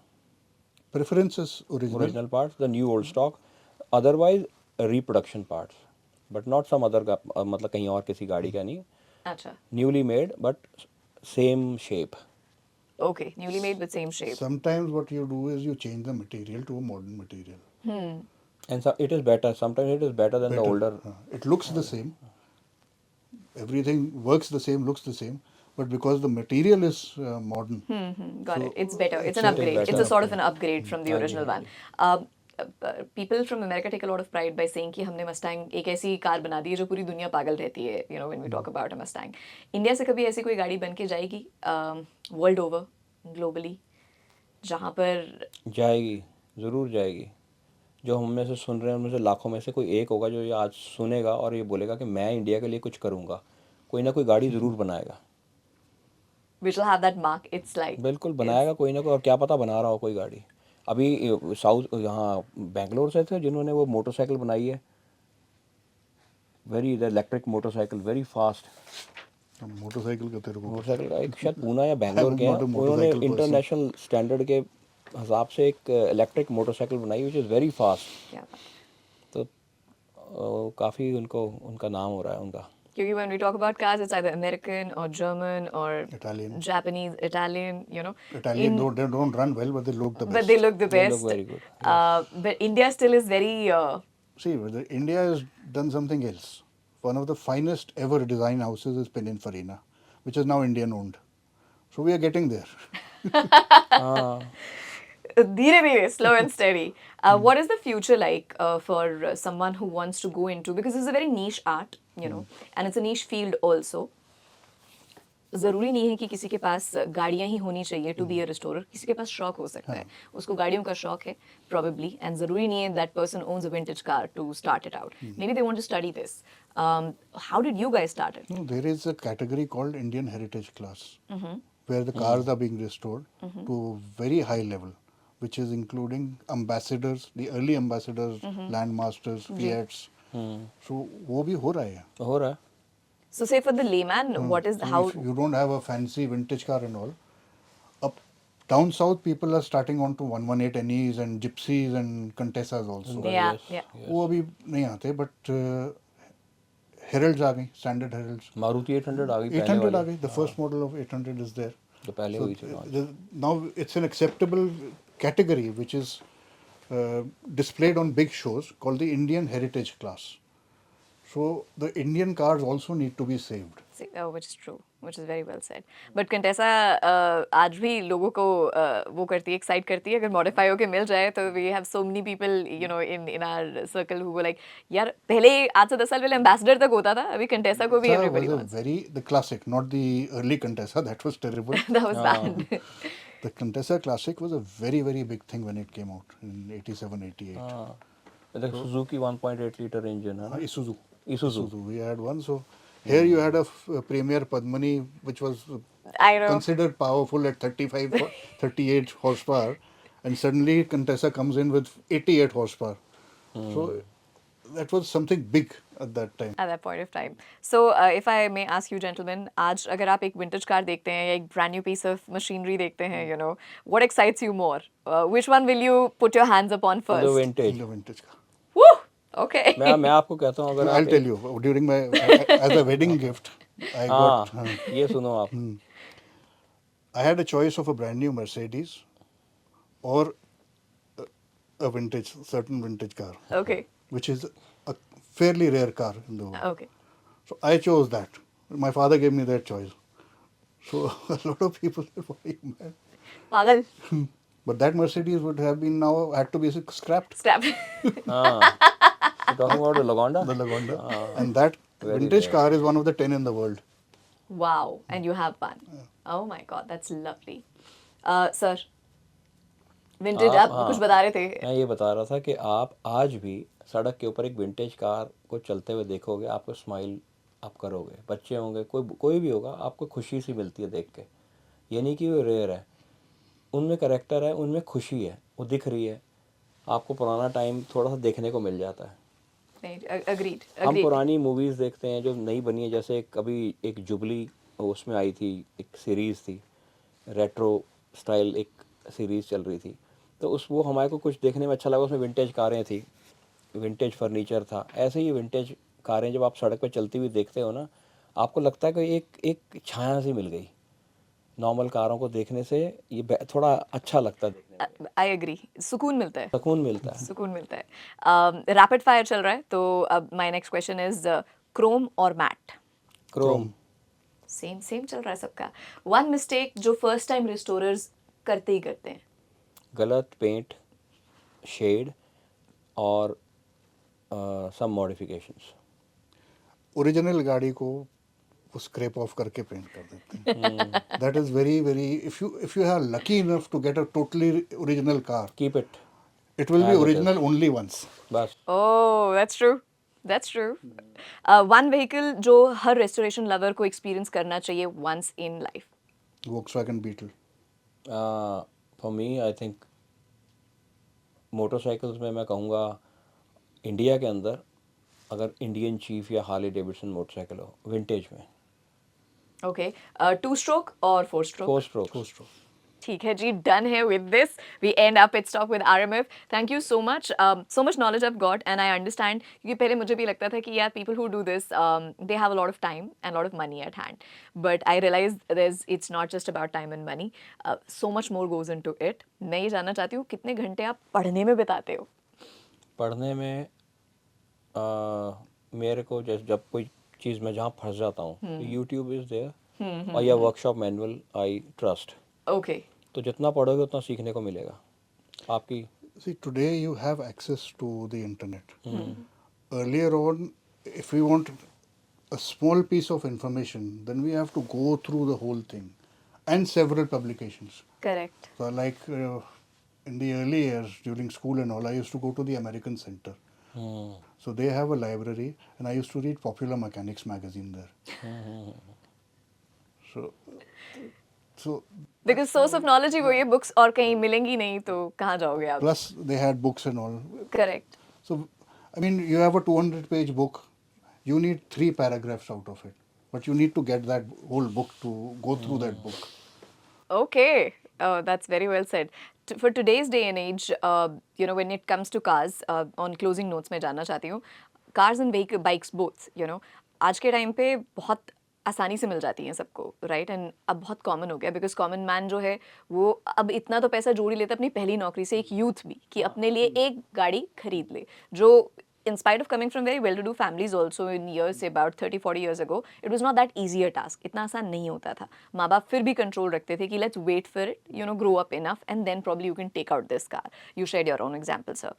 Preference is original. Original parts, the new old stock. Otherwise, reproduction parts. But not some other का मतलब कहीं और किसी गाड़ी का नहीं. अच्छा. Newly made, but same shape. Okay. Newly made with same shape. Sometimes what you do is you change the material to a modern material. And so it is better. Sometimes it is better than the Better. older. It looks the same. Everything works the same, looks the same, but because the material is modern. Got So, it. It's better. It's an it is upgrade. better. It's a sort of an upgrade from the original one. People from America take a lot of pride by saying कि हमने Mustang एक ऐसी car बना दी है जो पूरी दुनिया पागल रहती है. You know, when we talk about a Mustang. India से कभी ऐसी कोई गाड़ी बन के जाएगी world over, globally, जहाँ पर जाएगी, ज़रूर जाएगी. जो हम में से सुन रहे हैं उनमें से लाखों में से कोई एक होगा जो ये आज सुनेगा और ये बोलेगा कि मैं इंडिया के लिए कुछ करूँगा. कोई ना कोई गाड़ी ज़रूर बनाएगा. which will have that mark. It's like बिल्कुल बनाएगा कोई ना कोई, और क्या पता बना रहा हो कोई गाड़ी. अभी साउथ यहाँ बेंगलोर से थे जिन्होंने वो मोटरसाइकिल बनाई है. Very electric motorcycle, very fast. Motorcycle का तेरे को मोटरसाइकिल का एक शायद पूना या बेंगलोर के हैं. not a उन्होंने motorcycle person. इंटरनेशनल स्टैंडर्ड के हिसाब से एक इलेक्ट्रिक मोटरसाइकिल बनाई which is very fast. yeah. तो काफ़ी उनको उनका नाम हो रहा है उनका. क्योंकि when we talk about cars, it's either American or German or Italian. Japanese, Italian. You know. Italian they don't run well, but they look the best. But they look the They best. look very good, But India still is very. See, India has done something else. One of the finest ever design houses is Pininfarina, which is now Indian owned. So we are getting there. Dheere dheere, slow and steady. What is the future like for someone who wants to go into, because it's a very niche art, you know, and it's a niche field also. ज़रूरी नहीं है कि किसी के पास गाड़ियाँ ही होनी चाहिए to be a restorer. किसी के पास शौक हो सकता है, उसको गाड़ियों का शौक है probably, and ज़रूरी नहीं है that person owns a vintage car to start it out. Maybe they want to study this. How did you guys start it? No, there is a category called Indian Heritage Class, where the cars are being restored to a very high level, which is including ambassadors, the early ambassadors, Landmasters, Fiats. So वो भी हो रहा है. हो रहा है. So say for the layman, what is So how? if you don't have a fancy vintage car and all, up down south people are starting on to 118 NEs and Gypsies and Contessas also. Yeah, Yes, yeah. yes. वो अभी नहीं आते, but Heralds आ गई, standard Heralds. Maruti 800 आ गई. पहले 800 आ वाली. गई, the first model of 800 is there. जो पहले So हुई थी launch. now it's an acceptable category which is displayed on big shows called the Indian Heritage Class. So the Indian cars also need to be saved. Which is true, which is very well said. But Contessa आज भी लोगों को वो करती है, excite करती है. अगर modify होके मिल जाए तो we have so many people, you know, in our circle who go like, यार पहले आज से 10 साल पहले ambassador तक होता था, अभी Contessa को भी Contessa everybody was wants. the classic, not the early Contessa. That was terrible. That was bad. The Contessa Classic was a very, very big thing when it came out in 87, 88. हाँ. The Suzuki 1.8 liter engine है ना. Isuzu. Isuzu. We had one. So here you had a Premier Padmani, which was I know. considered powerful at 35, 38 horsepower, and suddenly Contessa comes in with 88 horsepower. So that was something big at that time. At that point of time. So, if I may ask you, gentlemen, आज अगर आप एक vintage car देखते हैं या एक brand new piece of machinery देखते हैं, you know, what excites you more? Which one will you put your hands upon first? The vintage. The vintage car. Woo! Okay. मैं आपको कहता हूँ अगर I'll आप tell you, during my, as a wedding gift, I got, हाँ ये सुनो आप. I had a choice of a brand new Mercedes or a vintage, certain vintage car, Okay. which is a fairly rare car in the world. Okay. So I chose that. My father gave me that choice. So a lot of people said, why are you mad? पागल. But that Mercedes would have been now had to be scrapped. Scrap. हाँ. You talking about the Lagonda? the Lagonda, and that vintage car is one of the 10 in the world. Wow, and you have one. Oh my God, that's lovely. Sir, vintage आप हाँ, कुछ बता रहे थे. मैं ये बता रहा था कि आप आज भी सड़क के ऊपर एक विंटेज कार को चलते हुए देखोगे, आपको स्माइल आप करोगे, बच्चे होंगे, कोई भी होगा, आपको खुशी सी मिलती है देख के। ये नहीं कि वो रेयर है, उनमें करेक्टर है, उनमें खुशी है, वो दिख रही है, आपको पुराना टाइम थोड़ा सा देखने को मिल जाता है। Agreed. हम पुरानी मूवीज़ देखते हैं जो नई बनी है, जैसे कभी एक जुबली उसमें आई थी, एक सीरीज़ थी, रेट्रो स्टाइल एक सीरीज़ चल रही थी, तो उस वो हमारे को कुछ देखने में अच्छा लगा, उसमें विंटेज कारें थी, विंटेज फर्नीचर था। ऐसे ही विंटेज कारें जब आप सड़क पर चलती हुई देखते हो ना, आपको लगता है कि एक छाया सी मिल गई। नॉर्मल कारों को देखने से ये थोड़ा अच्छा लगता है, देखने में I agree. सुकून मिलता है. सुकून मिलता है। सुकून मिलता है. रैपिड फायर चल रहा है, तो अब my next question is Chrome और मैट. क्रोम। सेम चल रहा है सबका. वन मिस्टेक जो फर्स्ट टाइम रिस्टोरर्स करते ही करते हैं. गलत पेंट, शेड और सम मॉडिफिकेशंस। ओरिजिनल गाड़ी को वो स्क्रैप ऑफ करके पेंट कर देते हैं. That is very very, if you are lucky enough to get a totally original car, keep it, it will be As it original only once. बस। Oh, that's true. That's true. One vehicle जो हर restoration lover को experience करना चाहिए once in life. Volkswagen Beetle. For me I think motorcycles में मैं कहूँगा India के अंदर अगर इंडियन चीफ या हार्ले डेविडसन मोटरसाइकिल हो विंटेज में। Okay. Two stroke और four stroke. 4 strokes. Four stroke. ठीक है जी, डन है with this. We end up it's talk with RMF. Thank you so much. So much knowledge I've got and I understand, क्योंकि पहले मुझे भी लगता था कि यार people who do this they have a lot of time and a lot of money at hand, but I realized it's not just about time and money. So much more goes into it. मैं ये जानना चाहती हूँ कितने घंटे आप पढ़ने में बिताते हो. पढ़ने में मेरे को जब कोई चीज़ में जहाँ फंस जाता हूँ, यूट्यूब इज़ देयर और या workshop manual I trust. Okay. तो जितना पढ़ोगे उतना सीखने को मिलेगा आपकी। See, today you have access to the internet. Earlier on, if we want a small piece of information, then we have to go through the whole thing and several publications. Correct. So, like in the early years during school and all, I used to go to the American Center. So they have a library, and I used to read Popular Mechanics magazine there. So Because source of knowledge ही वही है, books और कहीं मिलेंगी नहीं तो कहाँ जाओगे आप. plus they had books and all. Correct. So, I mean, you have a 200-page book, you need 3 paragraphs out of it, but you need to get that whole book to go through that book. Okay, that's very well said. For today's day and age, when it comes to cars, on closing notes मैं जानना चाहती हूँ, cars and bikes both, आज के time पे बहुत आसानी से मिल जाती हैं सबको, राइट. एंड अब बहुत कॉमन हो गया, बिकॉज कॉमन मैन जो है वो अब इतना तो पैसा जोड़ ही लेता अपनी पहली नौकरी से, एक यूथ भी, कि अपने लिए एक गाड़ी खरीद ले, जो in spite of coming from very well-to-do families also in years, say about 30-40 years ago, it was not that easy a task. इतना आसान नहीं होता था. माँ बाप फिर भी कंट्रोल रखते थे कि let's wait for it, grow up enough, and then probably you can take out this car. You shared your own example, sir.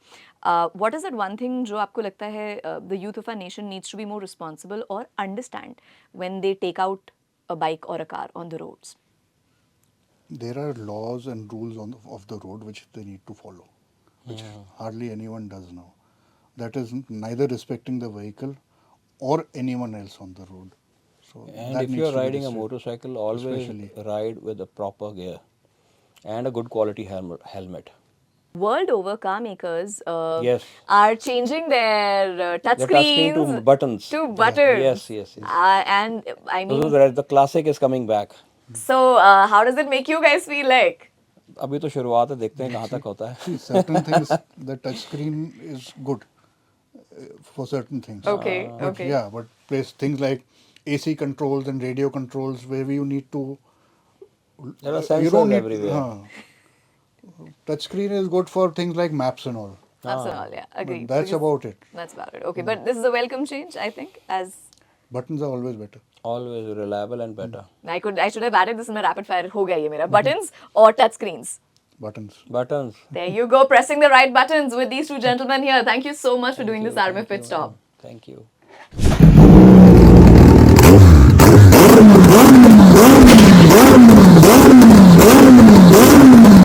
What is that one thing जो आपको लगता है the youth of our nation needs to be more responsible or understand when they take out a bike or a car on the roads? There are laws and rules of the road which they need to follow, which hardly anyone does now. That is neither respecting the vehicle or anyone else on the road. So And that if needs you are to be riding a restricted, motorcycle, always especially. ride with a proper gear and a good quality helmet. World over, car makers Yes. are changing their touch The touch screen screens to buttons. to buttons. Yes. And I mean, The classic is coming back. so how does it make you guys feel like? अभी तो शुरुआत है, देखते हैं कहाँ तक होता है। See, certain things, the touch screen is good for certain things. Okay, But okay. yeah, but place things like AC controls and radio controls where you need to. There are you sensors don't need, everywhere. Touch screen is good for things like maps and all. That's all, yeah, But agreed. that's Because about it. That's about it. Okay, but this is a welcome change, I think. As Buttons are always better. Always reliable and better. I should have added this in my rapid fire. हो गया ये मेरा buttons or touch screens. buttons. Buttons. There you go, pressing the right buttons with these two gentlemen here. Thank you so much for doing this Army Pit Stop. Thank you.